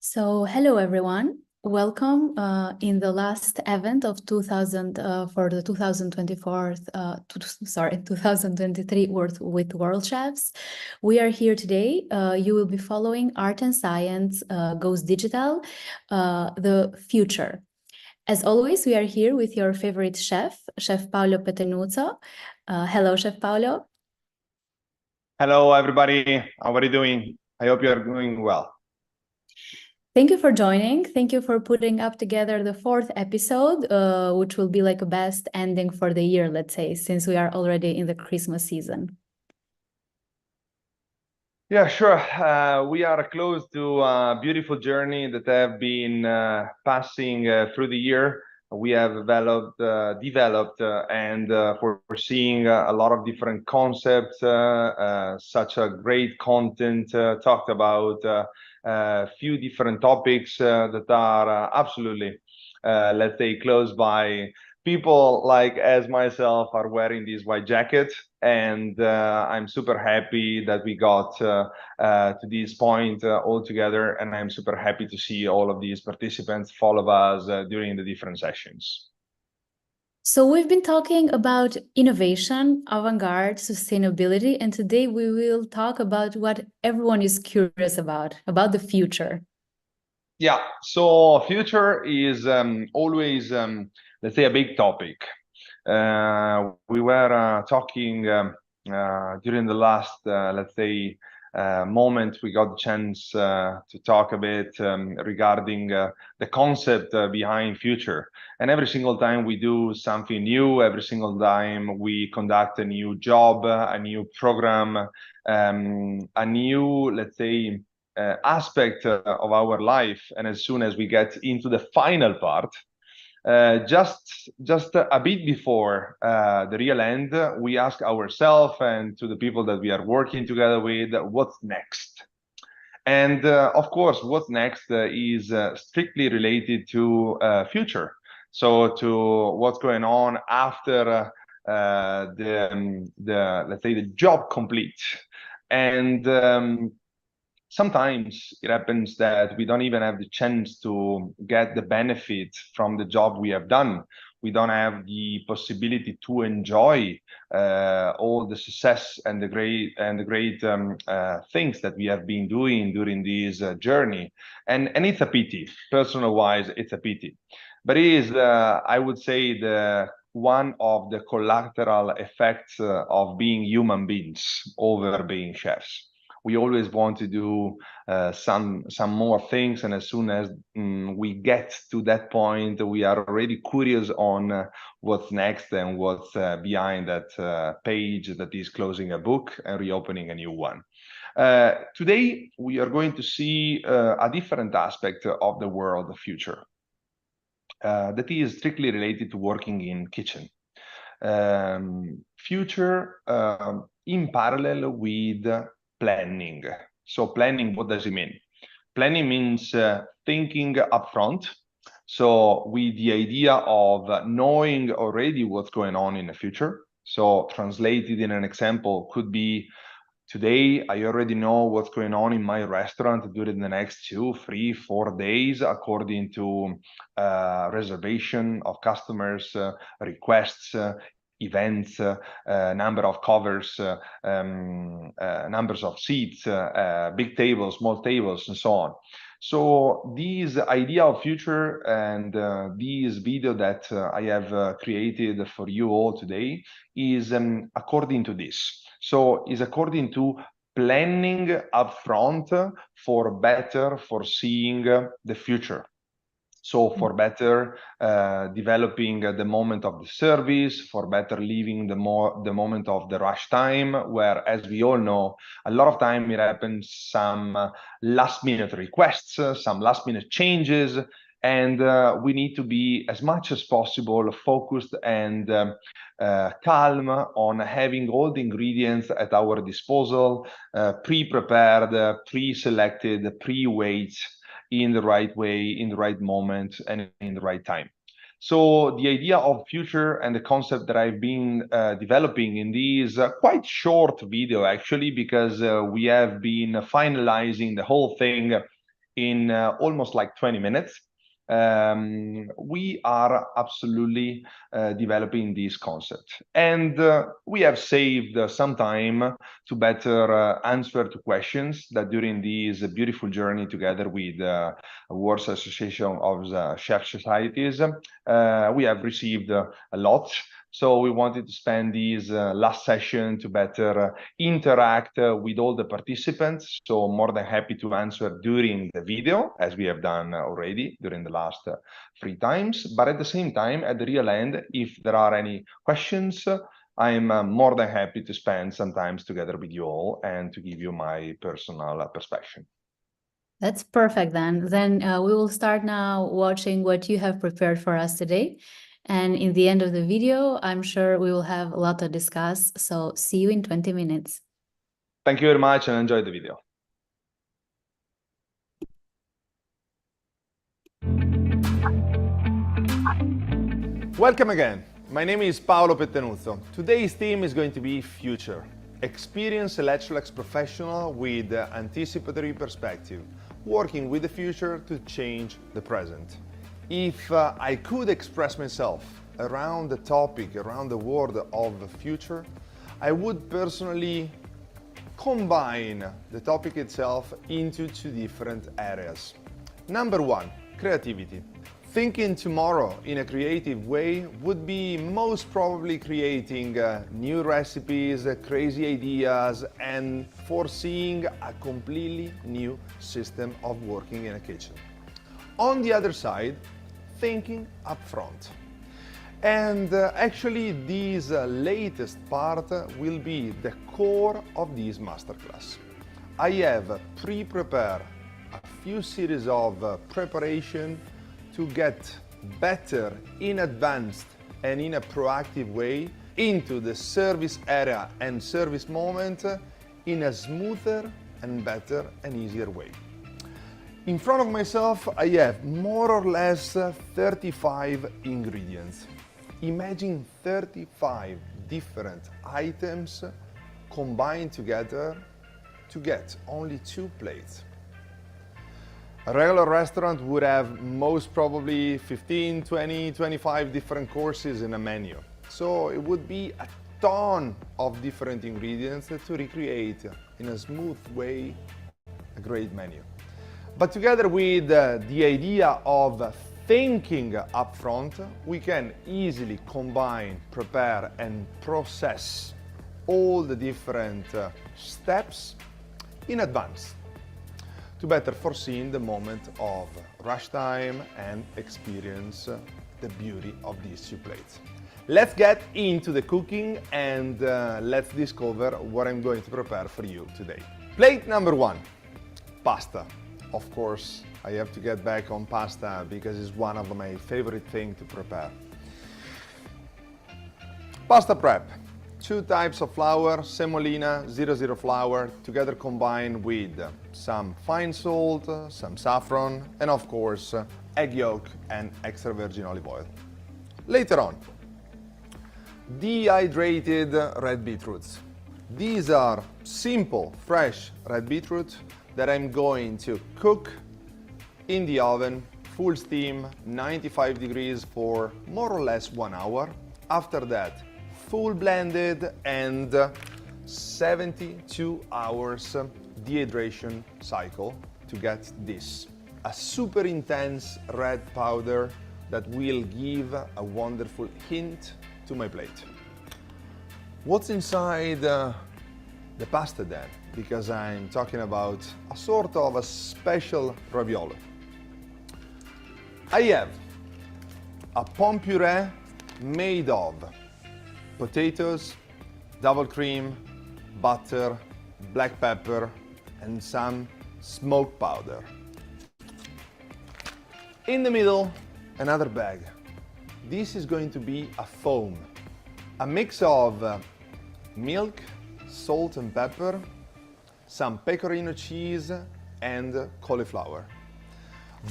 So, hello everyone. Welcome in the last event of for the 2024, 2023 with World Chefs. We are here today. You will be following Art and Science Goes Digital, the future. As always, we are here with your favorite chef, Chef Paolo Petenuzzo. Hello, Chef Paolo. Hello, everybody. How are you doing? I hope you are doing well. Thank you for joining. Thank you for putting up together the fourth episode, which will be like a best ending for the year, let's say, since we are already in the Christmas season. Yeah, sure. We are close to a beautiful journey that have been passing through the year. We have developed, and foreseeing a lot of different concepts, such a great content talked about a few different topics that are absolutely, let's say, close by. People like as myself are wearing these white jackets, and I'm super happy that we got to this point all together, and I'm super happy to see all of these participants follow us during the different sessions. So we've been talking about innovation, avant-garde, sustainability, and today we will talk about what everyone is curious about the future. Yeah, so future is always, let's say, a big topic. We were talking during the last, let's say, moment we got the chance to talk a bit regarding the concept behind future. And every single time we do something new, every single time we conduct a new job, a new program, a new, let's say, aspect of our life, and as soon as we get into the final part, just a bit before the real end, we ask ourselves and to the people that we are working together with, what's next? And of course, what's next is strictly related to future. So to what's going on after the let's say the job complete. And sometimes it happens that we don't even have the chance to get the benefit from the job we have done. We don't have the possibility to enjoy all the success and the great things that we have been doing during this journey. And it's a pity. Personal wise, it's a pity. But it is, I would say, the one of the collateral effects of being human beings over being chefs. We always want to do some more things, and as soon as we get to that point, we are already curious on what's next and what's behind that page that is closing a book and reopening a new one. Today, we are going to see a different aspect of the world, the future, that is strictly related to working in kitchen. Future in parallel with planning. So planning, what does it mean? Planning means thinking upfront. So with the idea of knowing already what's going on in the future. So translated in an example could be, today, I already know what's going on in my restaurant during the next 2, 3, 4 days, according to reservation of customers, requests, events, number of covers, numbers of seats, big tables, small tables, and so on. So this idea of future and this video that I have created for you all today is according to this. So is according to planning upfront for better foreseeing the future. So for better developing the moment of the service, for better leaving the moment of the rush time, where, as we all know, a lot of time it happens some last minute requests, some last minute changes, and we need to be as much as possible focused and calm on having all the ingredients at our disposal, pre-prepared, pre-selected, pre-weighed, in the right way, in the right moment, and in the right time. So the idea of future and the concept that I've been developing in these quite short video, actually, because we have been finalizing the whole thing in almost like 20 minutes. We are absolutely developing this concept, and we have saved some time to better answer to questions that during this beautiful journey together with World Association of Chef Societies, we have received a lot. So we wanted to spend this last session to better interact with all the participants. So more than happy to answer during the video, as we have done already during the last 3 times. But at the same time, at the real end, if there are any questions, I'm more than happy to spend some time together with you all and to give you my personal perspective. That's perfect then. Then we will start now watching what you have prepared for us today. And in the end of the video, I'm sure we will have a lot to discuss. So see you in 20 minutes. Thank you very much and enjoy the video. Welcome again. My name is Paolo Pettenuzzo. Today's theme is going to be future. Experienced Electrolux professional with anticipatory perspective, working with the future to change the present. If I could express myself around the topic, around the word of the future, I would personally combine the topic itself into 2 different areas. Number 1, creativity. Thinking tomorrow in a creative way would be most probably creating new recipes, crazy ideas, and foreseeing a completely new system of working in a kitchen. On the other side, thinking upfront. And actually this latest part will be the core of this masterclass. I have pre-prepared a few series of preparation to get better in advance and in a proactive way into the service area and service moment in a smoother and better and easier way. In front of myself, I have more or less 35 ingredients. Imagine 35 different items combined together to get only 2 plates. A regular restaurant would have most probably 15, 20, 25 different courses in a menu. So it would be a ton of different ingredients to recreate in a smooth way a great menu. But together with the idea of thinking upfront, we can easily combine, prepare, and process all the different steps in advance to better foresee the moment of rush time and experience the beauty of these 2 plates. Let's get into the cooking and let's discover what I'm going to prepare for you today. Plate number 1, pasta. Of course, I have to get back on pasta because it's one of my favorite things to prepare. Pasta prep. 2 types of flour, semolina, 00 flour, together combined with some fine salt, some saffron, and of course, egg yolk and extra virgin olive oil. Later on, dehydrated red beetroots. These are simple, fresh red beetroot that I'm going to cook in the oven, full steam, 95 degrees for more or less 1 hour. After that, full blended and 72 hours dehydration cycle to get this. A super intense red powder that will give a wonderful hint to my plate. What's inside the pasta then? Because I'm talking about a sort of a special ravioli. I have a pomme puree made of potatoes, double cream, butter, black pepper, and some smoked powder. In the middle, another bag. This is going to be a foam, a mix of milk, salt and pepper, some pecorino cheese, and cauliflower.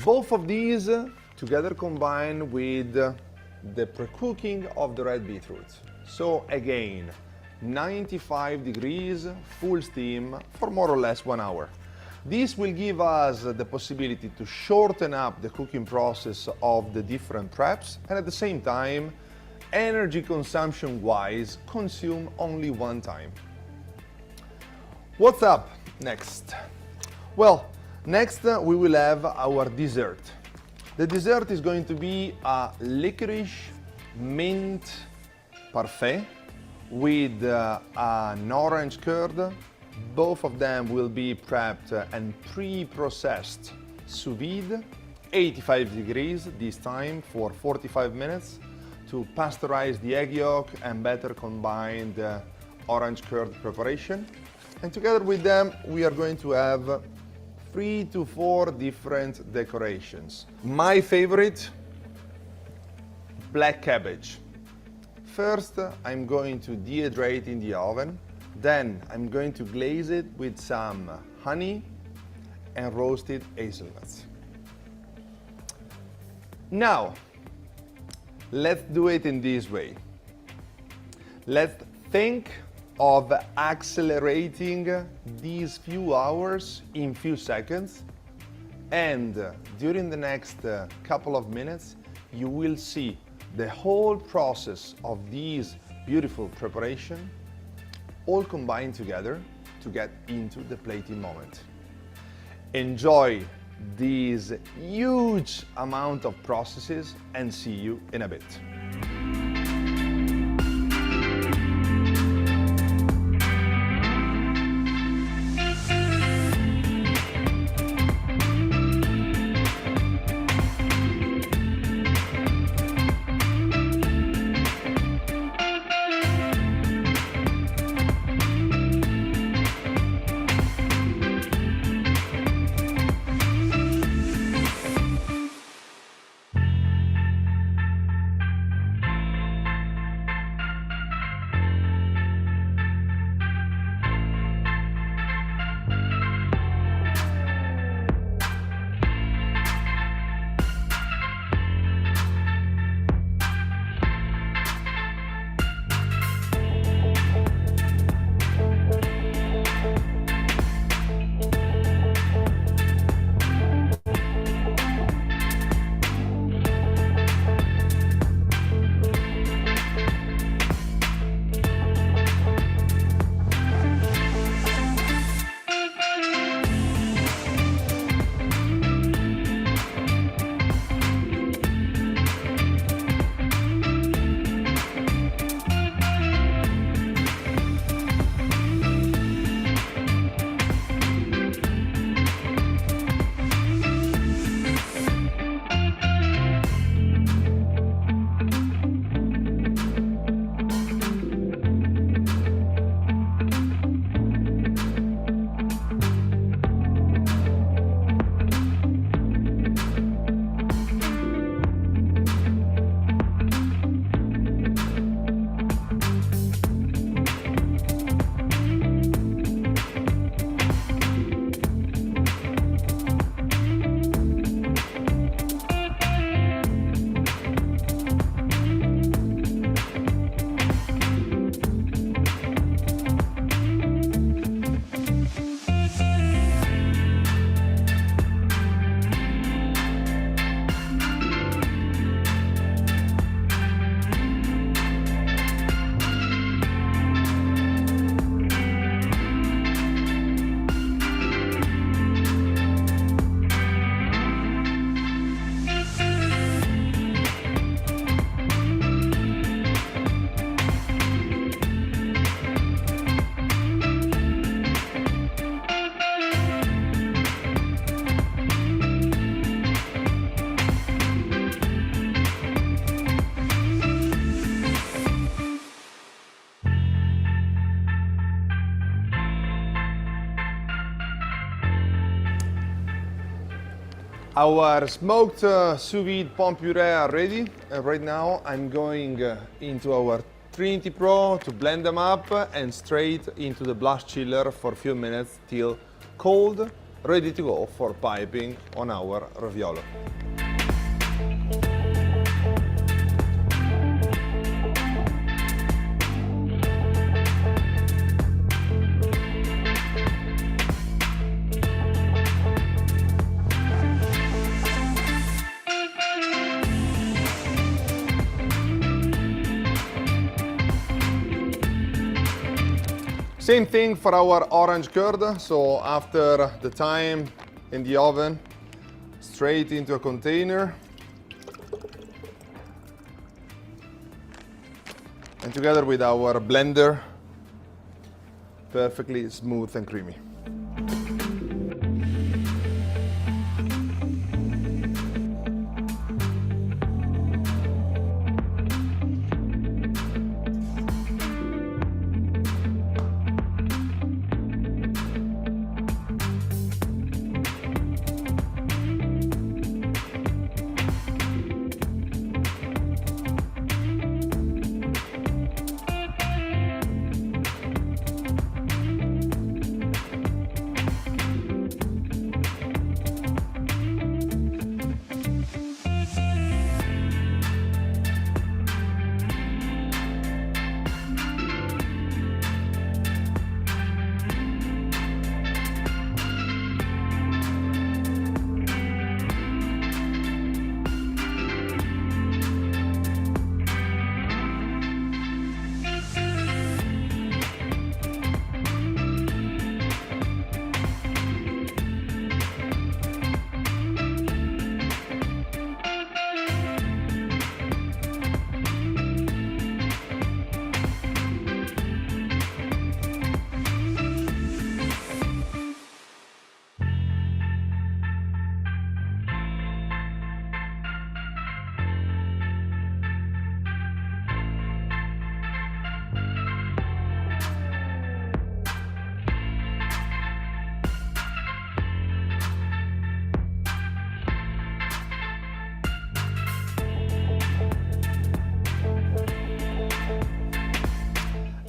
Both of these together combined with the pre-cooking of the red beetroot. So again, 95 degrees, full steam for more or less 1 hour. This will give us the possibility to shorten up the cooking process of the different preps and at the same time, energy consumption wise, consume only one time. What's up next? Well, next we will have our dessert. The dessert is going to be a licorice mint parfait with an orange curd. Both of them will be prepped and pre-processed sous vide, 85 degrees this time for 45 minutes to pasteurize the egg yolk and better combine the orange curd preparation. And together with them, we are going to have 3 to 4 different decorations. My favorite, black cabbage. First, I'm going to dehydrate in the oven. Then I'm going to glaze it with some honey and roasted hazelnuts. Now, let's do it in this way. Let's think of accelerating these few hours in few seconds, and during the next couple of minutes, you will see the whole process of these beautiful preparation all combined together to get into the plating moment. Enjoy these huge amount of processes and see you in a bit. Our smoked sous vide pomme puree are ready, and right now I'm going into our Trinity Pro to blend them up and straight into the blast chiller for a few minutes till cold, ready to go for piping on our raviolo. Same thing for our orange curd. So after the time in the oven, straight into a container. And together with our blender, perfectly smooth and creamy.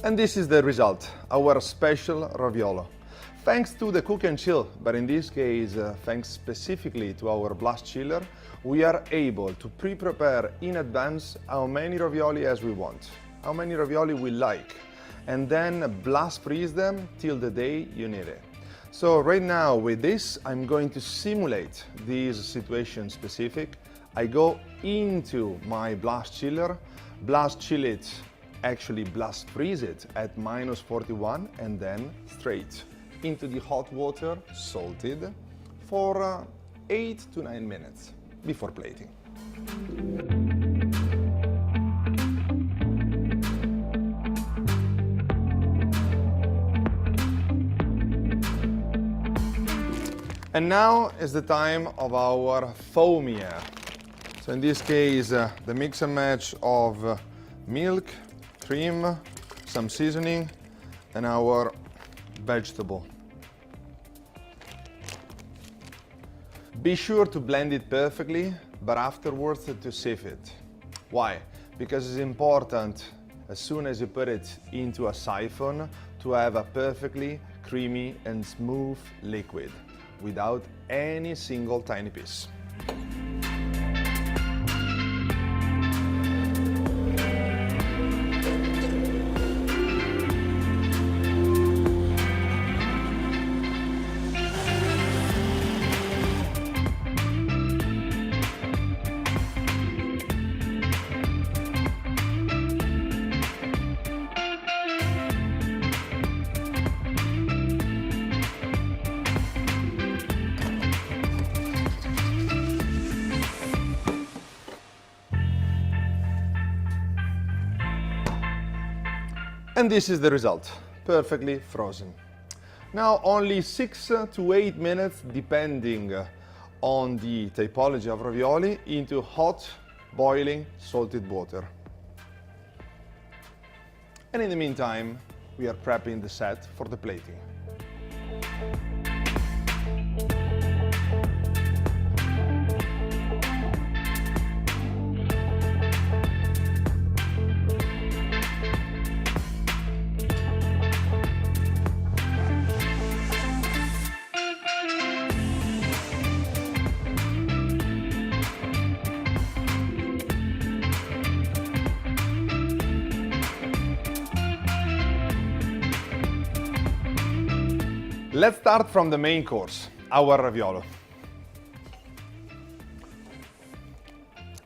And this is the result, our special raviolo. Thanks to the cook and chill, but in this case, thanks specifically to our blast chiller, we are able to pre-prepare in advance how many ravioli as we want, how many ravioli we like, and then blast freeze them till the day you need it. So right now with this, I'm going to simulate this situation specific. I go into my blast chiller, blast chill it, actually blast freeze it at -41, and then straight into the hot water, salted, for 8 to 9 minutes before plating. And now is the time of our foamier. So in this case, the mix and match of milk, cream, some seasoning, and our vegetable. Be sure to blend it perfectly, but afterwards to sieve it. Why? Because it's important, as soon as you put it into a siphon, to have a perfectly creamy and smooth liquid, without any single tiny piece. And this is the result, perfectly frozen. Now only 6 to 8 minutes, depending on the typology of ravioli, into hot, boiling, salted water. And in the meantime, we are prepping the set for the plating. Let's start from the main course, our raviolo.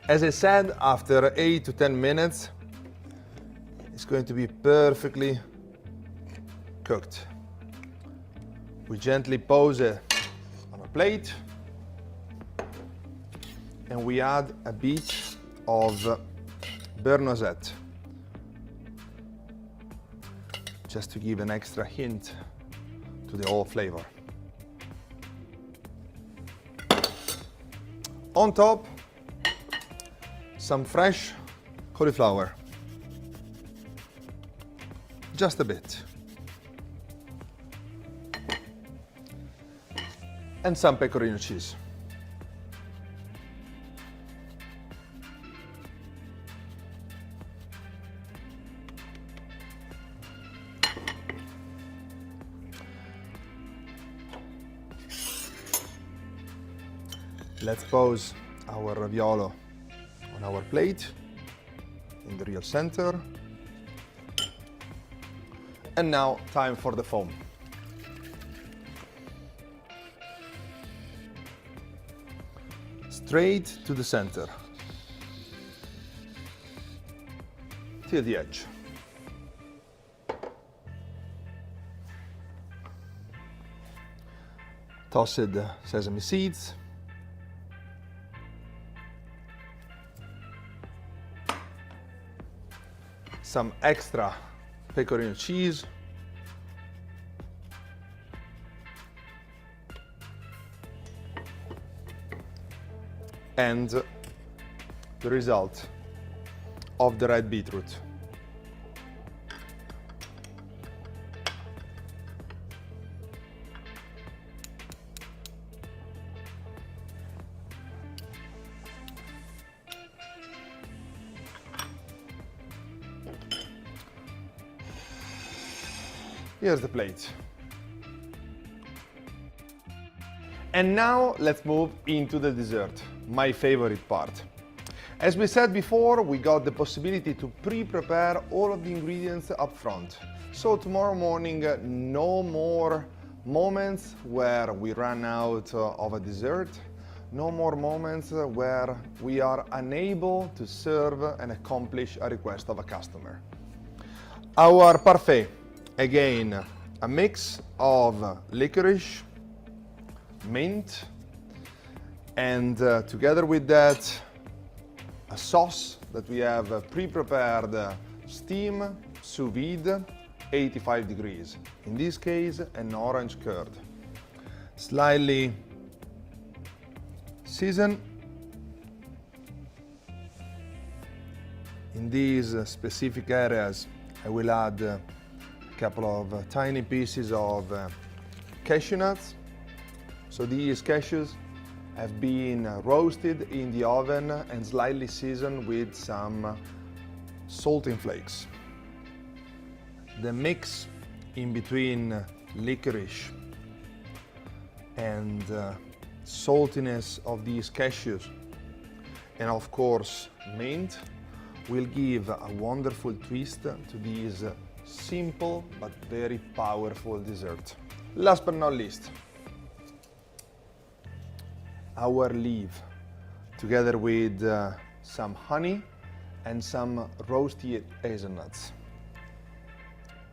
As I said, after 8 to 10 minutes, it's going to be perfectly cooked. We gently pose it on a plate and we add a bit of beurre noisette, just to give an extra hint to the whole flavor. On top, some fresh cauliflower, just a bit, and some pecorino cheese. Let's pose our raviolo on our plate in the real center. And now time for the foam. Straight to the center, till the edge. Tossed sesame seeds. Some extra pecorino cheese. And the result of the red beetroot. Here's the plate. And now let's move into the dessert, my favorite part. As we said before, we got the possibility to pre-prepare all of the ingredients up front. So tomorrow morning, no more moments where we run out of a dessert, no more moments where we are unable to serve and accomplish a request of a customer. Our parfait, again, a mix of licorice, mint, and together with that, a sauce that we have pre-prepared, steam, sous vide, 85 degrees. In this case, an orange curd. Slightly seasoned. In these specific areas, I will add a couple of tiny pieces of cashew nuts. So these cashews have been roasted in the oven and slightly seasoned with some salting flakes. The mix in between licorice and saltiness of these cashews and of course mint will give a wonderful twist to this simple but very powerful dessert. Last but not least, our leaf, together with some honey and some roasted hazelnuts,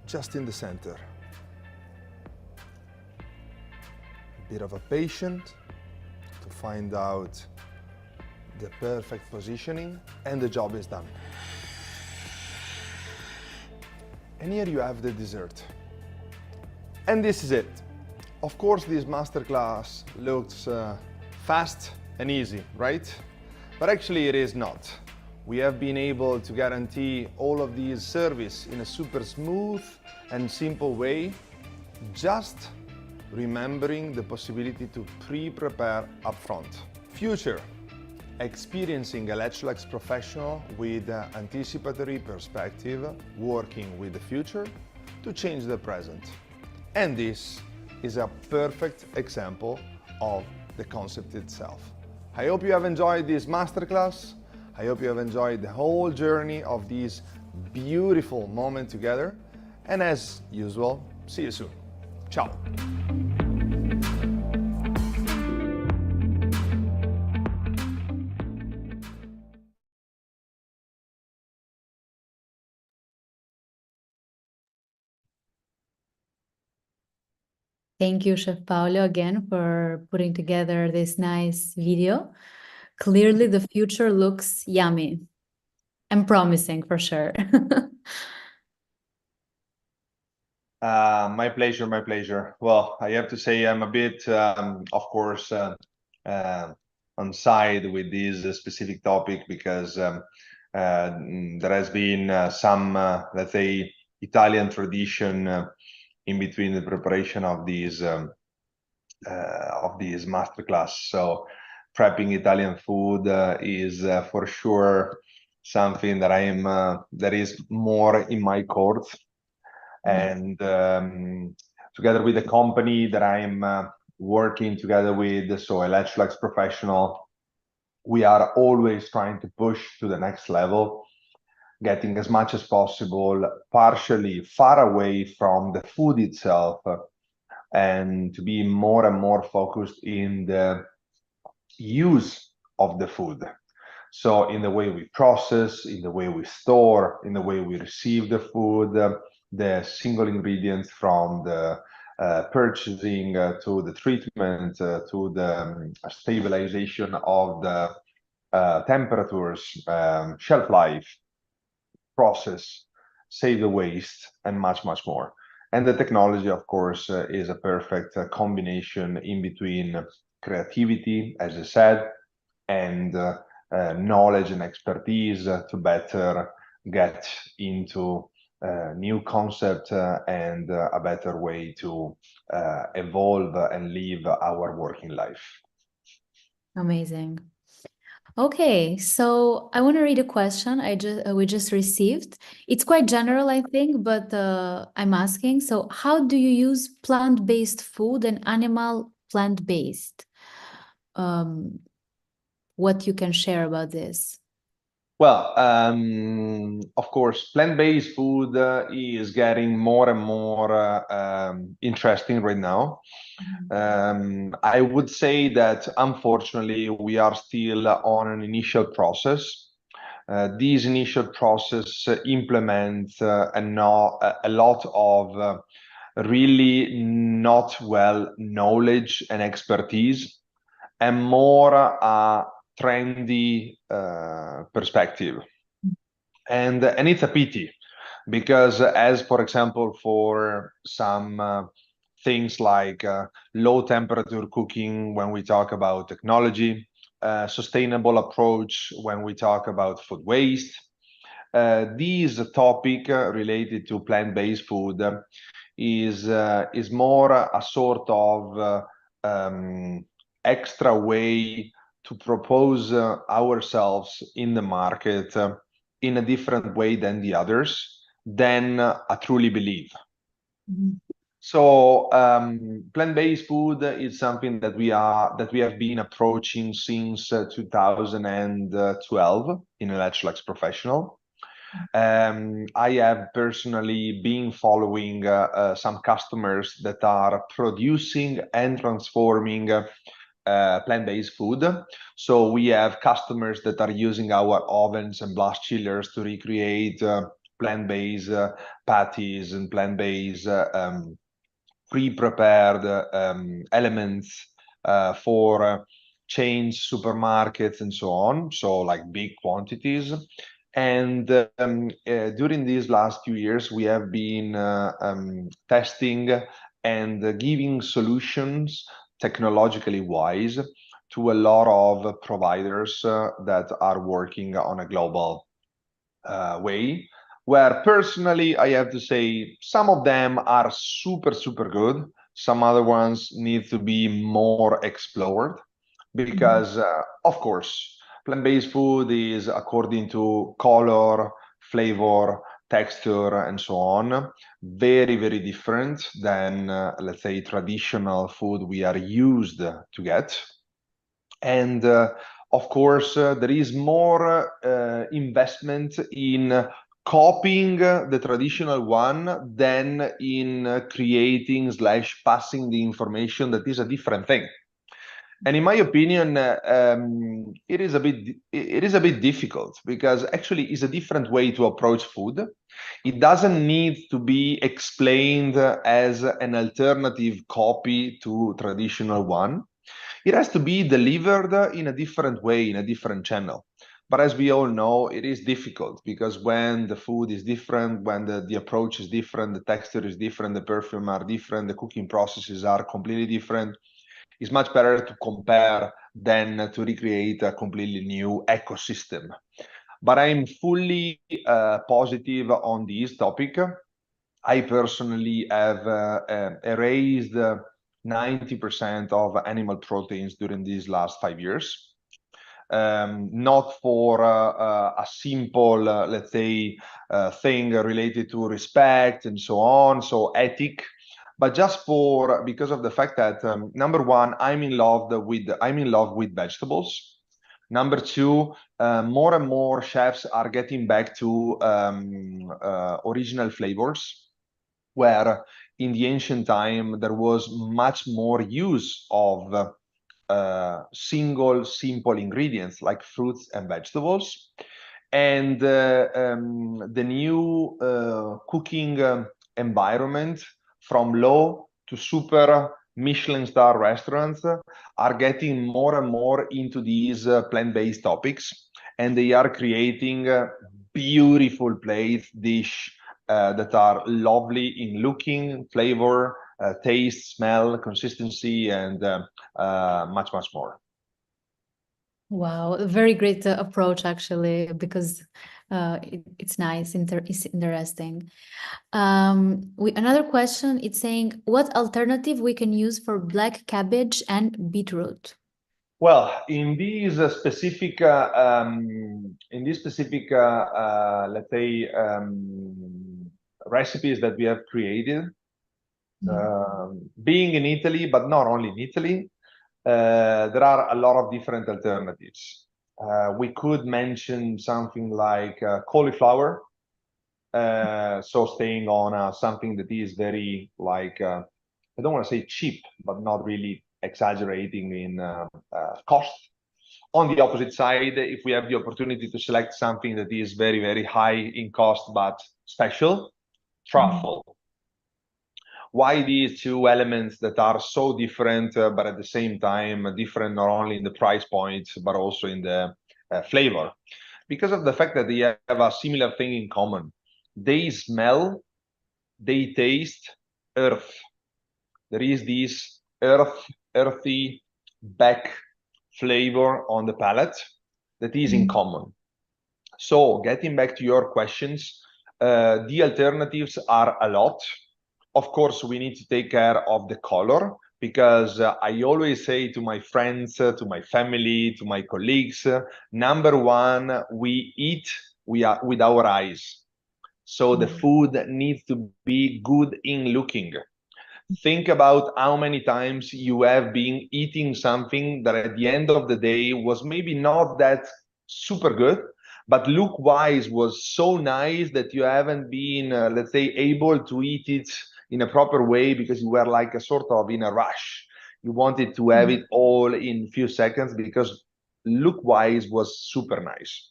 just in the center. A bit of a patience to find out the perfect positioning, and the job is done. And here you have the dessert. And this is it. Of course, this masterclass looks fast and easy, right? But actually it is not. We have been able to guarantee all of these service in a super smooth and simple way, just remembering the possibility to pre-prepare upfront. Future, experiencing a Electrolux professional with anticipatory perspective, working with the future to change the present. And this is a perfect example of the concept itself. I hope you have enjoyed this masterclass. I hope you have enjoyed the whole journey of this beautiful moment together. And as usual, see you soon. Ciao. Thank you, Chef Paolo, again for putting together this nice video. Clearly, the future looks yummy and promising for sure. My pleasure, my pleasure. Well, I have to say I'm a bit, of course, on side with this specific topic because there has been some, let's say, Italian tradition in between the preparation of these masterclass. So prepping Italian food is for sure something that that is more in my court. And together with the company that I'm working together with, so Electrolux Professional, we are always trying to push to the next level, getting as much as possible, partially far away from the food itself, and to be more and more focused in the use of the food. So in the way we process, in the way we store, in the way we receive the food, the single ingredients from the purchasing to the treatment to the stabilization of the temperatures, shelf life, process, save the waste, and much, much more. And the technology, of course, is a perfect combination in between creativity, as I said, and knowledge and expertise to better get into new concept and a better way to evolve and live our working life. Amazing. Okay, so I want to read a question we just received. It's quite general, I think, but I'm asking, so how do you use plant-based food and animal plant-based? What you can share about this? Well, of course, plant-based food is getting more and more interesting right now. I would say that unfortunately we are still on an initial process. These initial process implement a lot of really not well knowledge and expertise, and more trendy perspective. And it's a pity because, as for example, for some things like low temperature cooking, when we talk about technology, sustainable approach when we talk about food waste, this topic related to plant-based food is more a sort of extra way to propose ourselves in the market in a different way than the others, than I truly believe. So plant-based food is something that we have been approaching since 2012 in Electrolux Professional. I have personally been following some customers that are producing and transforming plant-based food. So we have customers that are using our ovens and blast chillers to recreate plant-based patties and plant-based pre-prepared elements for chains, supermarkets, and so on. So like big quantities. And during these last few years, we have been testing and giving solutions technologically wise to a lot of providers that are working on a global way, where personally I have to say some of them are super, super good. Some other ones need to be more explored because, of course, plant-based food is according to color, flavor, texture, and so on, very, very different than, let's say, traditional food we are used to get. And of course, there is more investment in copying the traditional one than in creating / passing the information that is a different thing. And in my opinion, it is a bit difficult because actually it's a different way to approach food. It doesn't need to be explained as an alternative copy to traditional one. It has to be delivered in a different way, in a different channel. But as we all know, it is difficult because when the food is different, when the approach is different, the texture is different, the perfume are different, the cooking processes are completely different, it's much better to compare than to recreate a completely new ecosystem. But I'm fully positive on this topic. I personally have erased 90% of animal proteins during these last 5 years. Not for a simple, let's say, thing related to respect and so on, so ethic, but just because of the fact that number one, I'm in love with vegetables. Number two, more and more chefs are getting back to original flavors, where in the ancient time there was much more use of single simple ingredients like fruits and vegetables. And the new cooking environment, from low to super Michelin star restaurants, are getting more and more into these plant-based topics, and they are creating beautiful dish that are lovely in looking, flavor, taste, smell, consistency, and much more. Wow, a very great approach actually, because it's nice, it's interesting. Another question, it's saying, what alternative we can use for black cabbage and beetroot? Well, in these specific, let's say, recipes that we have created, being in Italy, but not only in Italy, there are a lot of different alternatives. We could mention something like cauliflower. So staying on something that is very like, I don't want to say cheap, but not really exaggerating in cost. On the opposite side, if we have the opportunity to select something that is very, very high in cost but special, truffle. Why these two elements that are so different, but at the same time different not only in the price points, but also in the flavor? Because of the fact that they have a similar thing in common. They smell, they taste earth. There is this earthy back flavor on the palate that is in common. So getting back to your questions, the alternatives are a lot. Of course, we need to take care of the color, because I always say to my friends, to my family, to my colleagues, number one, we eat with our eyes. So the food needs to be good in looking. Think about how many times you have been eating something that at the end of the day was maybe not that super good, but look-wise was so nice that you haven't been, let's say, able to eat it in a proper way because you were like a sort of in a rush. You wanted to have it all in a few seconds because look-wise was super nice.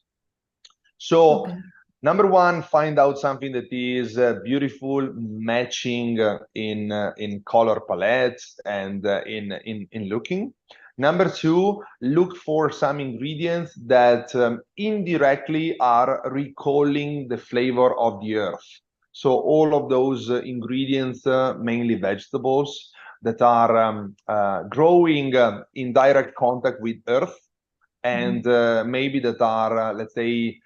So number one, find out something that is beautiful, matching in color palettes and in looking. Number two, look for some ingredients that indirectly are recalling the flavor of the earth. So all of those ingredients, mainly vegetables, that are growing in direct contact with earth, and maybe that are, let's say,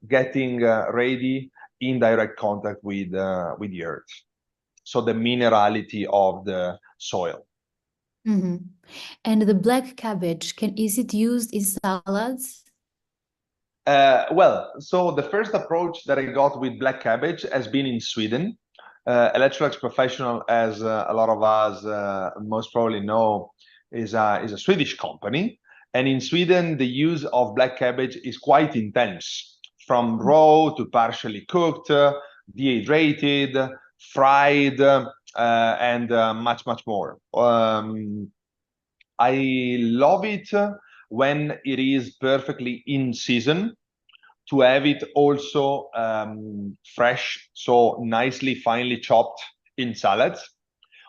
getting ready in direct contact with the earth. So the minerality of the soil. And the black cabbage, is it used in salads? Well, so the first approach that I got with black cabbage has been in Sweden. Electrolux Professional, as a lot of us most probably know, is a Swedish company. And in Sweden, the use of black cabbage is quite intense, from raw to partially cooked, dehydrated, fried, and much more. I love it when it is perfectly in season, to have it also fresh, so nicely, finely chopped in salads.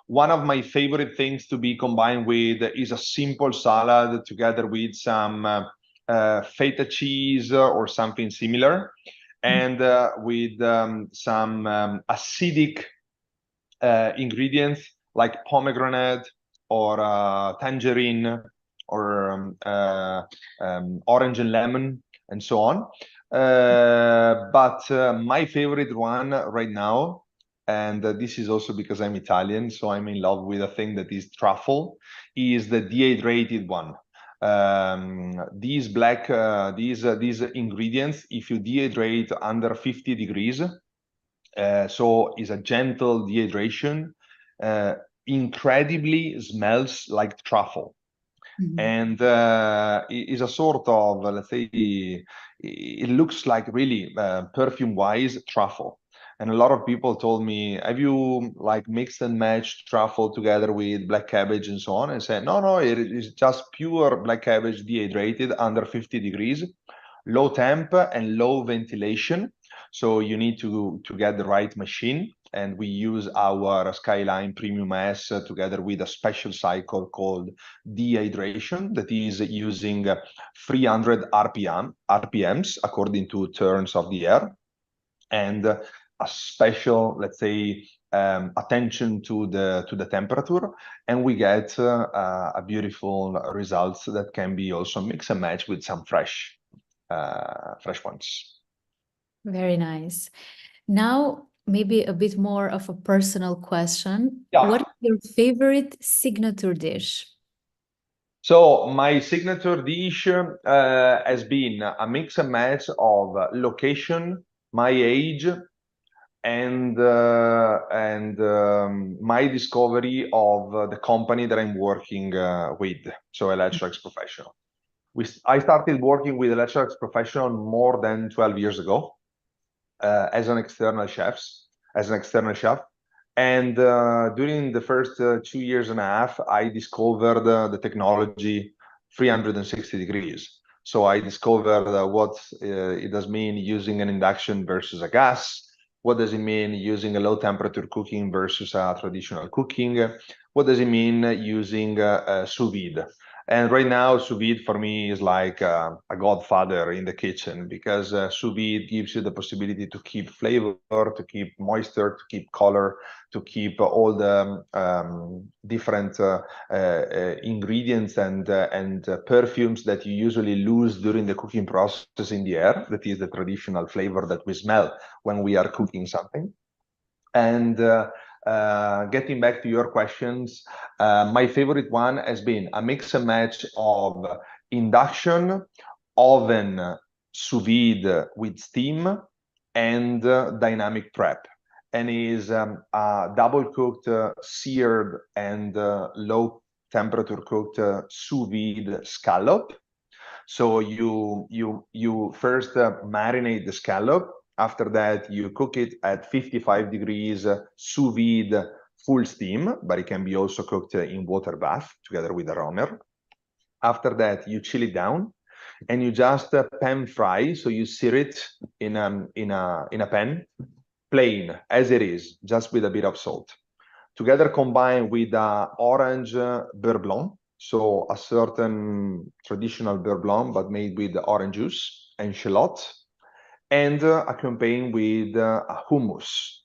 One of my favorite things to be combined with is a simple salad together with some feta cheese or something similar, and with some acidic ingredients like pomegranate or tangerine or orange and lemon and so on. But my favorite one right now, and this is also because I'm Italian, so I'm in love with a thing that is truffle, is the dehydrated one. These ingredients, if you dehydrate under 50 degrees, so is a gentle dehydration, incredibly smells like truffle. And it is a sort of, let's say, it looks like really perfume-wise truffle. And a lot of people told me, have you like mixed and matched truffle together with black cabbage and so on? And I said, no, it is just pure black cabbage dehydrated under 50 degrees, low temp and low ventilation. So you need to get the right machine. And we use our Skyline Premium S together with a special cycle called dehydration that is using 300 RPMs according to turns of the air, and a special, let's say, attention to the temperature, and we get a beautiful results that can be also mix and match with some fresh ones. Very nice. Now, maybe a bit more of a personal question. Yeah. What is your favorite signature dish? So my signature dish has been a mix and match of location, my age, and my discovery of the company that I'm working with, so Electrolux Professional. I started working with Electrolux Professional more than 12 years ago as an external chef. And during the first 2 years and a half, I discovered the technology 360 degrees. So I discovered what it does mean using an induction versus a gas. What does it mean using a low temperature cooking versus a traditional cooking? What does it mean using sous vide? And right now, sous vide for me is like a godfather in the kitchen, because sous vide gives you the possibility to keep flavor, to keep moisture, to keep color, to keep all the different ingredients and perfumes that you usually lose during the cooking process in the air. That is the traditional flavor that we smell when we are cooking something. And getting back to your questions, my favorite one has been a mix and match of induction, oven, sous vide with steam, and dynamic prep. And is a double cooked, seared, and low temperature cooked sous vide scallop. So you first marinate the scallop. After that, you cook it at 55 degrees sous vide full steam, but it can be also cooked in water bath together with a runner. After that, you chill it down and you just pan fry. So you sear it in a pan, plain as it is, just with a bit of salt. Together combined with orange beurre blanc, so a certain traditional beurre blanc, but made with orange juice and shallot, and accompanied with hummus.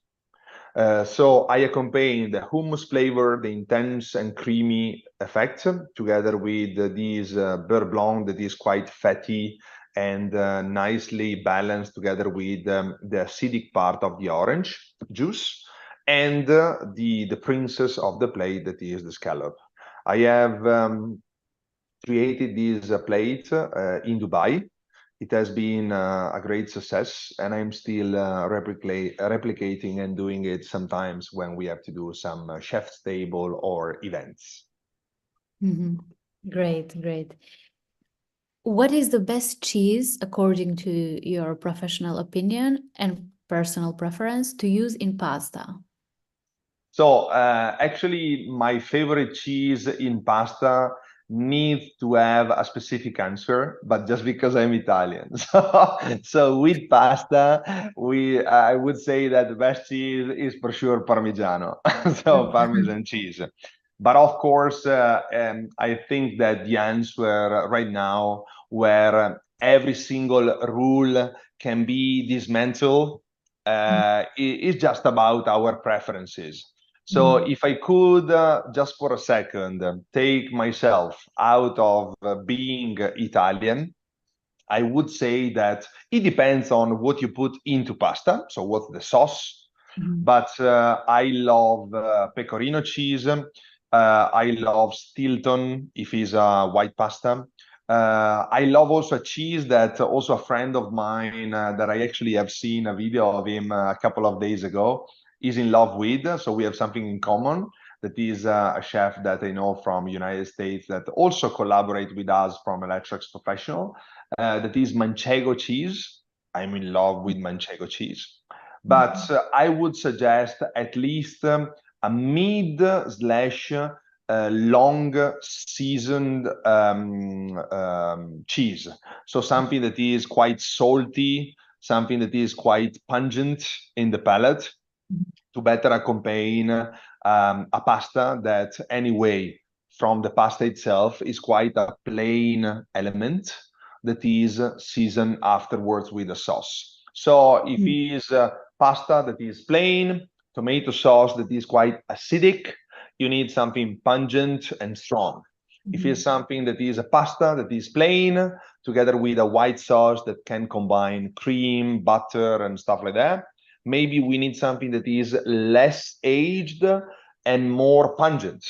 So I accompany the hummus flavor, the intense and creamy effect, together with this beurre blanc that is quite fatty and nicely balanced together with the acidic part of the orange juice, and the princess of the plate that is the scallop. I have created this plate in Dubai. It has been a great success, and I'm still replicating and doing it sometimes when we have to do some chef's table or events. Great, great. What is the best cheese, according to your professional opinion and personal preference, to use in pasta? So actually, my favorite cheese in pasta needs to have a specific answer, but just because I'm Italian. So with pasta, I would say that the best cheese is for sure Parmigiano, so Parmesan cheese. But of course, I think that the answer right now, where every single rule can be dismantled, is just about our preferences. So if I could, just for a second, take myself out of being Italian, I would say that it depends on what you put into pasta, so what's the sauce. But I love pecorino cheese. I love Stilton if it's a white pasta. I love also a cheese that also a friend of mine that I actually have seen a video of him a couple of days ago is in love with. So we have something in common. That is a chef that I know from United States that also collaborate with us from Electrolux Professional. That is Manchego cheese. I'm in love with Manchego cheese. But I would suggest at least a mid slash long seasoned cheese. So something that is quite salty, something that is quite pungent in the palate to better accompany a pasta that anyway from the pasta itself is quite a plain element that is seasoned afterwards with a sauce. So if it is pasta that is plain, tomato sauce that is quite acidic, you need something pungent and strong. If it's something that is a pasta that is plain, together with a white sauce that can combine cream, butter, and stuff like that, maybe we need something that is less aged and more pungent.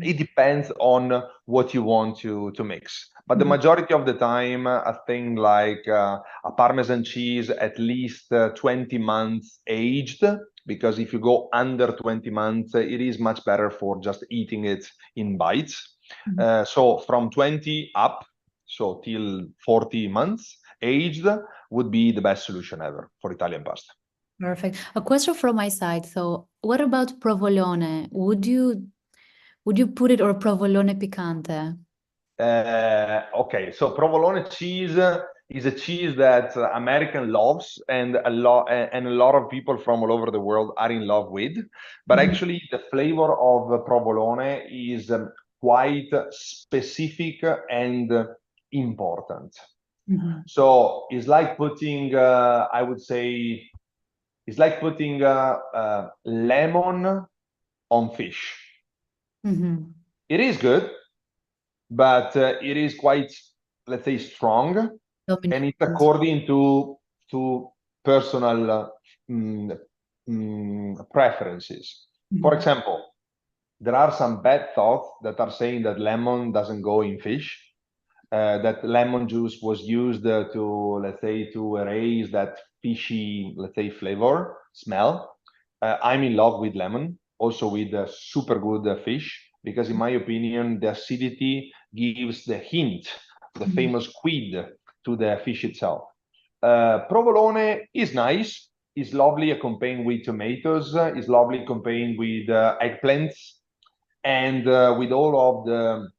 It depends on what you want to mix. But the majority of the time, a thing like a Parmesan cheese, at least 20 months aged, because if you go under 20 months, it is much better for just eating it in bites. So from 20 up, so till 40 months aged would be the best solution ever for Italian pasta. Perfect. A question from my side. So what about provolone? Would you put it, or provolone picante? Okay, so provolone cheese is a cheese that American loves and a lot of people from all over the world are in love with. But actually, the flavor of provolone is quite specific and important. So it's like putting, I would say, it's like putting lemon on fish. It is good, but it is quite, let's say, strong, and it's according to personal preferences. For example, there are some bad thoughts that are saying that lemon doesn't go in fish, that lemon juice was used to, let's say, to erase that fishy, let's say, flavor, smell. I'm in love with lemon, also with super good fish, because in my opinion, the acidity gives the hint, the famous quid to the fish itself. Provolone is nice, is lovely accompanied with tomatoes, is lovely accompanied with eggplants, and with all of the,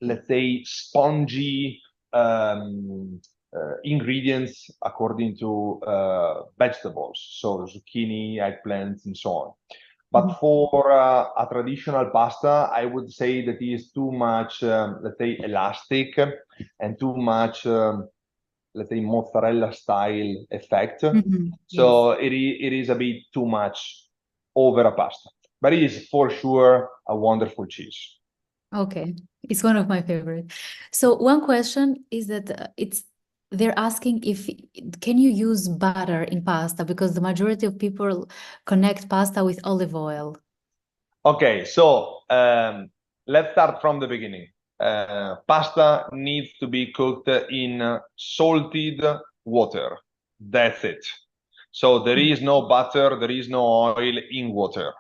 let's say, spongy ingredients according to vegetables, so zucchini, eggplants, and so on. But for a traditional pasta, I would say that it is too much, let's say, elastic and too much, let's say, mozzarella style effect. So it is a bit too much over a pasta, but it is for sure a wonderful cheese. Okay, it's one of my favorite. So one question is that they're asking if can you use butter in pasta, because the majority of people connect pasta with olive oil. Okay, so let's start from the beginning. Pasta needs to be cooked in salted water. That's it. So there is no butter, there is no oil in water.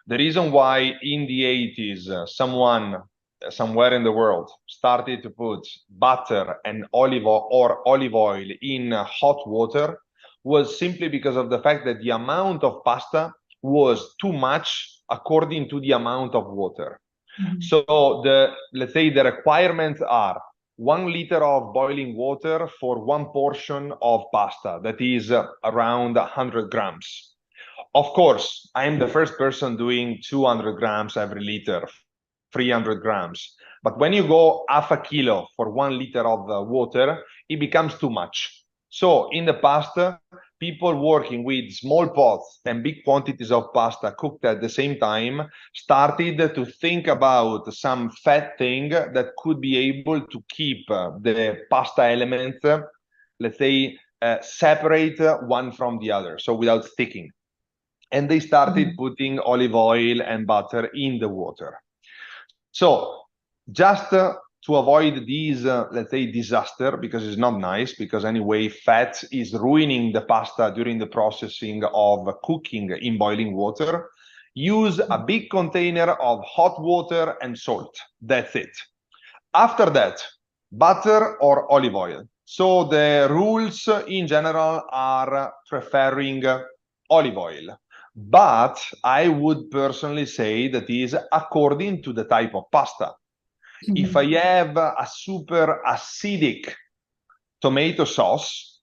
The reason why in the 80s, someone somewhere in the world started to put butter and olive oil in hot water was simply because of the fact that the amount of pasta was too much according to the amount of water. So let's say the requirements are 1 liter of boiling water for 1 portion of pasta, that is around 100 grams. Of course, I'm the first person doing 200 grams every liter, 300 grams. But when you go half a kilo for 1 liter of water, it becomes too much. So in the past, people working with small pots and big quantities of pasta cooked at the same time started to think about some fat thing that could be able to keep the pasta elements, let's say, separate one from the other, so without sticking. And they started putting olive oil and butter in the water. So just to avoid these, let's say, disaster, because it's not nice, because anyway, fat is ruining the pasta during the processing of cooking in boiling water, use a big container of hot water and salt. That's it. After that, butter or olive oil. So the rules in general are preferring olive oil. But I would personally say that is according to the type of pasta. If I have a super acidic tomato sauce,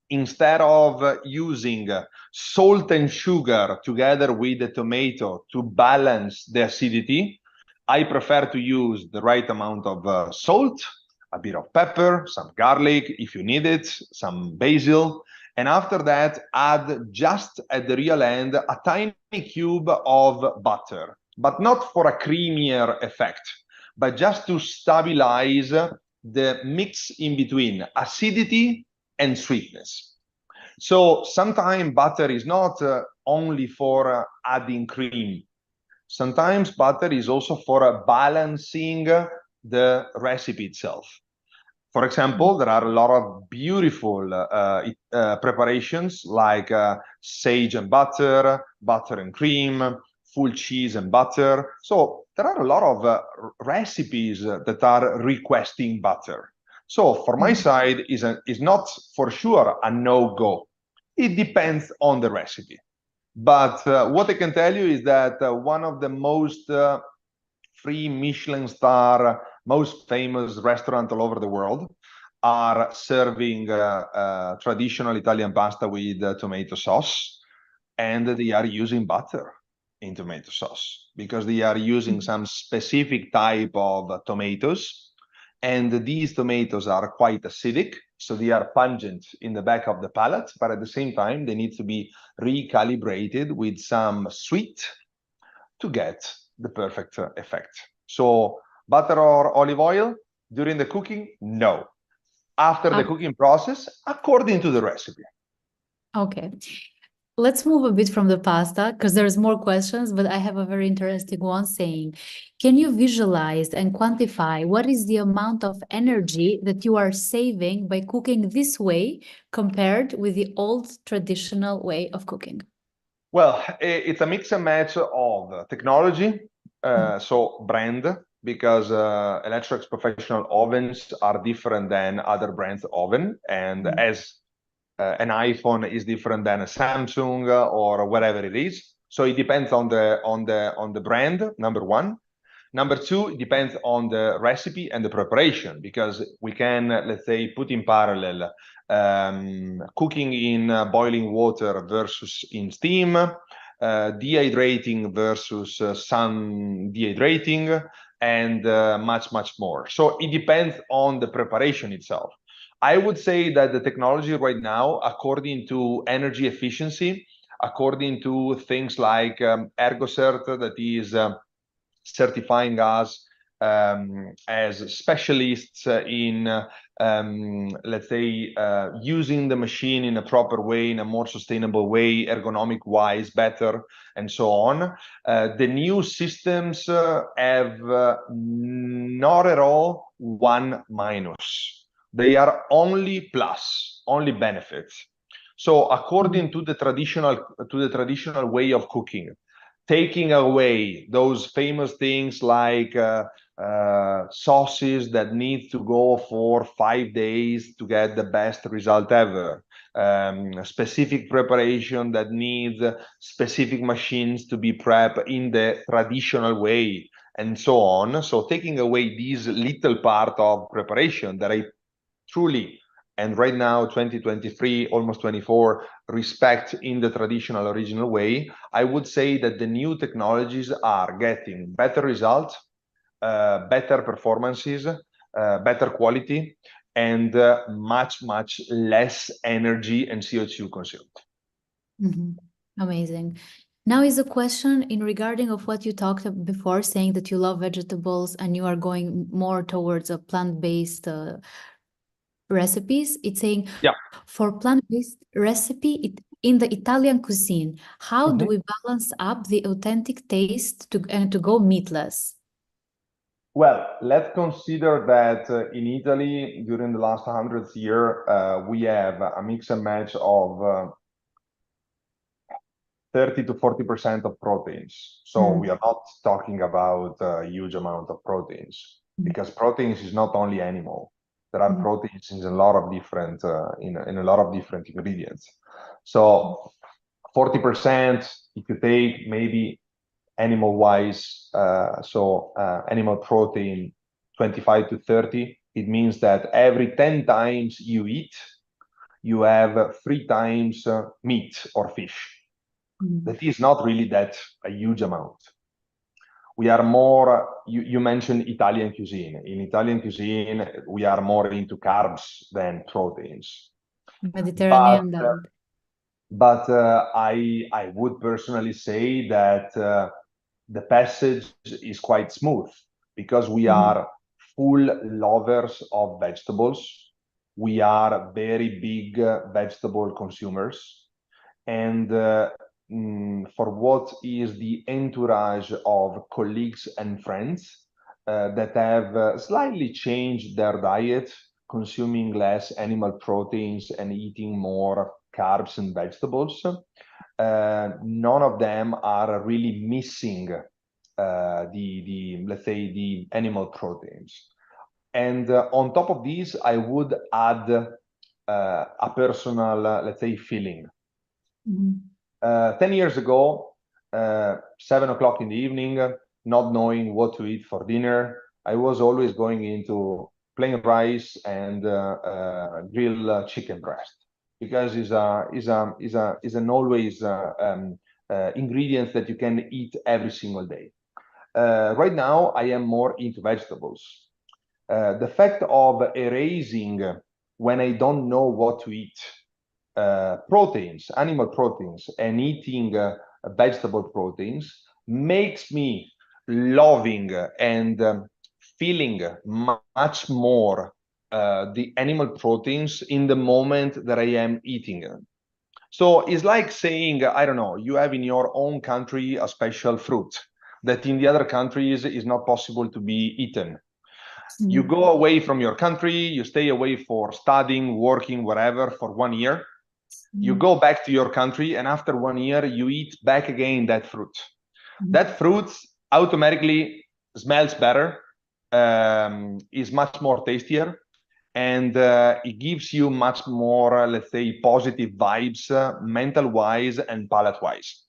instead of using salt and sugar together with the tomato to balance the acidity, I prefer to use the right amount of salt, a bit of pepper, some garlic if you need it, some basil, and after that, add just at the real end a tiny cube of butter, but not for a creamier effect, but just to stabilize the mix in between acidity and sweetness. So sometimes butter is not only for adding cream. Sometimes butter is also for balancing the recipe itself. For example, there are a lot of beautiful preparations like sage and butter, butter and cream, full cheese and butter. So there are a lot of recipes that are requesting butter. So for my side, is not for sure a no-go. It depends on the recipe. But what I can tell you is that one of the most free Michelin star, most famous restaurants all over the world are serving traditional Italian pasta with tomato sauce, and they are using butter in tomato sauce because they are using some specific type of tomatoes, and these tomatoes are quite acidic, so they are pungent in the back of the palate, but at the same time they need to be recalibrated with some sweet to get the perfect effect. So butter or olive oil during the cooking? No. After the cooking process, according to the recipe. Okay. Let's move a bit from the pasta because there's more questions, but I have a very interesting one saying, can you visualize and quantify what is the amount of energy that you are saving by cooking this way compared with the old traditional way of cooking? Well, it's a mix and match of technology, so brand, because Electrolux professional ovens are different than other brands' oven, and as an iPhone is different than a Samsung or whatever it is. So it depends on the brand, number one. Number two, it depends on the recipe and the preparation, because we can, let's say, put in parallel cooking in boiling water versus in steam, dehydrating versus sun dehydrating, and much more. So it depends on the preparation itself. I would say that the technology right now, according to energy efficiency, according to things like ErgoCert, that is certifying us as specialists in, let's say, using the machine in a proper way, in a more sustainable way, ergonomic-wise, better, and so on. The new systems have not at all one minus. They are only plus, only benefits. So according to the traditional way of cooking, taking away those famous things like sauces that need to go for 5 days to get the best result ever, specific preparation that needs specific machines to be prepped in the traditional way, and so on. So taking away this little part of preparation that I truly, and right now 2023, almost 24, respect in the traditional original way, I would say that the new technologies are getting better results, better performances, better quality, and much less energy and CO2 consumed. Amazing. Now is a question in regarding of what you talked before, saying that you love vegetables and you are going more towards a plant-based recipes. It's saying, for plant-based recipe in the Italian cuisine, how do we balance up the authentic taste to go meatless? Well, let's consider that in Italy, during the last 100 years, we have a mix and match of 30 to 40% of proteins. So we are not talking about a huge amount of proteins, because proteins is not only animal. There are proteins in a lot of different in a lot of different ingredients. So 40%, if you take maybe animal-wise, animal protein 25 to 30, it means that every 10 times you eat, you have 3 times meat or fish. That is not really that a huge amount. We are more, you mentioned Italian cuisine. In Italian cuisine, we are more into carbs than proteins. Mediterranean diet. But I would personally say that the passage is quite smooth, because we are full lovers of vegetables. We are very big vegetable consumers. And for what is the entourage of colleagues and friends that have slightly changed their diet, consuming less animal proteins and eating more carbs and vegetables, none of them are really missing let's say the animal proteins. And on top of this, I would add a personal, let's say, feeling. 10 years ago, 7 o'clock in the evening, not knowing what to eat for dinner, I was always going into plain rice and grilled chicken breast, because is an always ingredients that you can eat every single day. Right now, I am more into vegetables. The fact of erasing when I don't know what to eat, proteins, animal proteins, and eating vegetable proteins makes me loving and feeling much more the animal proteins in the moment that I am eating them. So it's like saying, I don't know, you have in your own country a special fruit that in the other countries is not possible to be eaten. You go away from your country, you stay away for studying, working, whatever, for 1 year. You go back to your country, and after 1 year, you eat back again that fruit. That fruit automatically smells better, is much more tastier, and it gives you much more, let's say, positive vibes, mental-wise and palate-wise.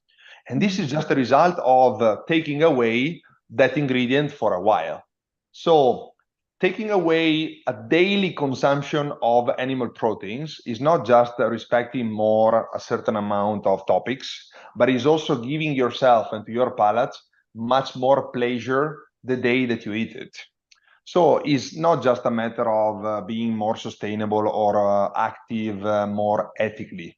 And this is just a result of taking away that ingredient for a while. So taking away a daily consumption of animal proteins is not just respecting more a certain amount of topics, but is also giving yourself and to your palate much more pleasure the day that you eat it. So it's not just a matter of being more sustainable or active more ethically.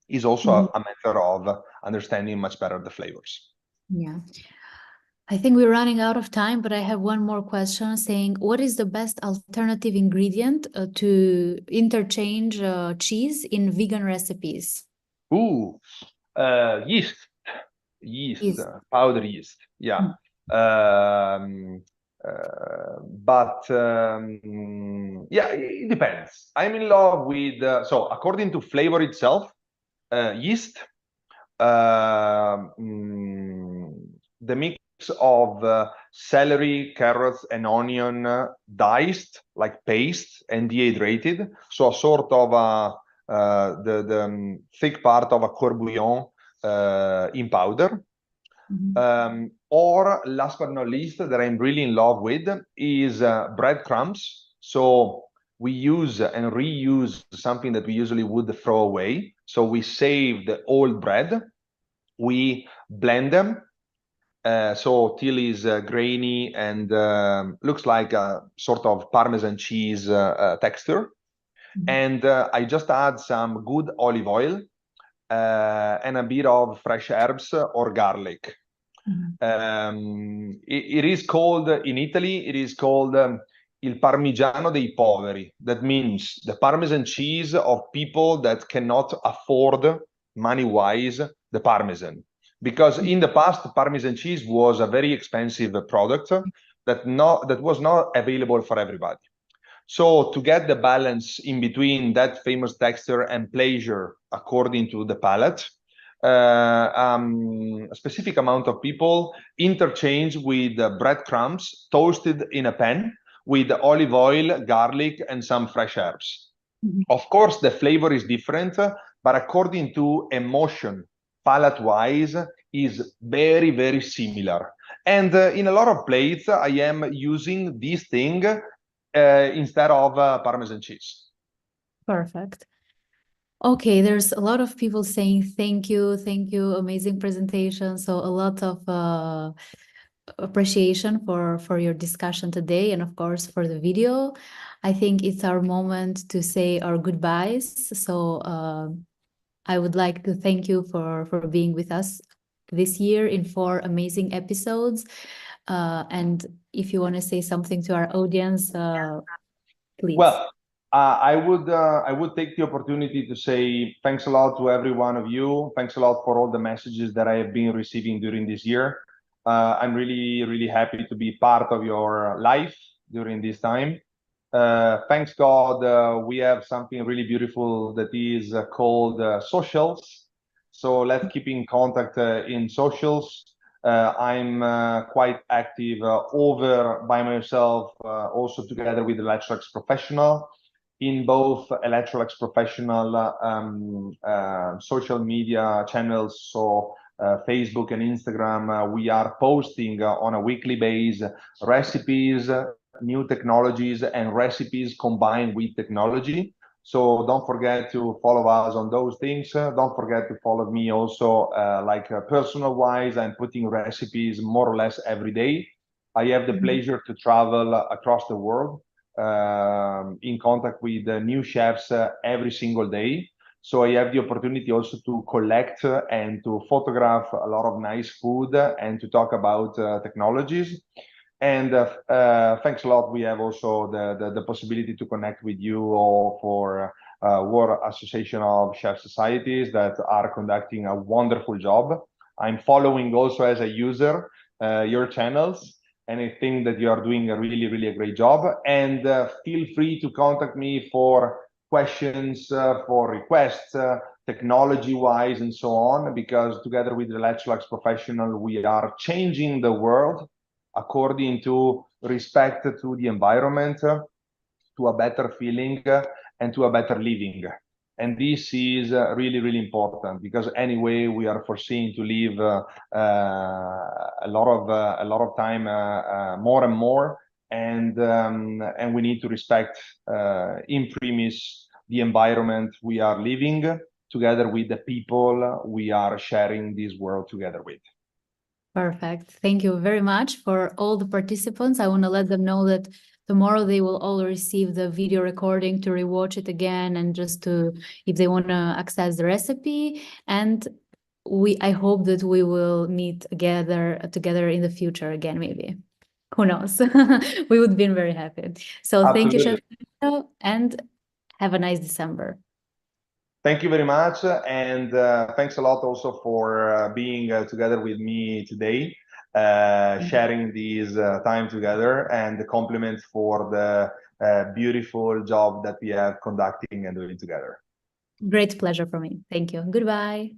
It's also a matter of understanding much better the flavors. Yeah. I think we're running out of time, but I have one more question saying, what is the best alternative ingredient to interchange cheese in vegan recipes? Yeast, powdered yeast. Yeah. Yeah, it depends. I'm in love with, so according to flavor itself, yeast, the mix of celery, carrots, and onion diced like paste and dehydrated, so a sort of the thick part of a court bouillon in powder. Or last but not least, that I'm really in love with is breadcrumbs. So we use and reuse something that we usually would throw away. So we save the old bread, we blend them. So till is grainy and looks like a sort of Parmesan cheese texture. And I just add some good olive oil and a bit of fresh herbs or garlic. It is called, in Italy, it is called il parmigiano dei poveri. That means the Parmesan cheese of people that cannot afford money-wise the Parmesan. Because in the past, Parmesan cheese was a very expensive product that was not available for everybody. So to get the balance in between that famous texture and pleasure according to the palate, a specific amount of people interchange with breadcrumbs toasted in a pan with olive oil, garlic, and some fresh herbs. Of course, the flavor is different, but according to emotion, palate-wise, is very, very similar. And in a lot of plates, I am using this thing instead of Parmesan cheese. Perfect. Okay, there's a lot of people saying thank you, amazing presentation. So a lot of appreciation for your discussion today, and of course for the video. I think it's our moment to say our goodbyes. So I would like to thank you for being with us this year in 4 amazing episodes. And if you want to say something to our audience, please. Well, I would take the opportunity to say thanks a lot to every one of you. Thanks a lot for all the messages that I have been receiving during this year. I'm really, really happy to be part of your life during this time. Thanks God, we have something really beautiful that is called socials. So let's keep in contact in socials. I'm quite active over by myself, also together with Electrolux Professional, in both Electrolux Professional social media channels. So Facebook and Instagram, we are posting on a weekly basis recipes, new technologies, and recipes combined with technology. So don't forget to follow us on those things. Don't forget to follow me also, personal wise. I'm putting recipes more or less every day. I have the pleasure to travel across the world in contact with new chefs every single day. So I have the opportunity also to collect and to photograph a lot of nice food and to talk about technologies. And thanks a lot. We have also the possibility to connect with you all for World Association of Chef Societies that are conducting a wonderful job. I'm following also as a user your channels, and I think that you are doing a really, really a great job. And feel free to contact me for questions, for requests, technology-wise, and so on, because together with the Electrolux Professional, we are changing the world according to respect to the environment, to a better feeling, and to a better living. And this is really, really important, because anyway, we are foreseen to live a lot of time more and more, and we need to respect in premise the environment we are living together with the people we are sharing this world together with. Perfect. Thank you very much for all the participants. I want to let them know that tomorrow they will all receive the video recording to rewatch it again, and just to, if they want to access the recipe. And I hope that we will meet together in the future again, maybe. Who knows? We would be very happy. So Absolutely. Thank you, Chef, and have a nice December. Thank you very much, and thanks a lot also for being together with me today, sharing this time together, and the compliments for the beautiful job that we have conducting and doing together. Great pleasure for me. Thank you. Goodbye.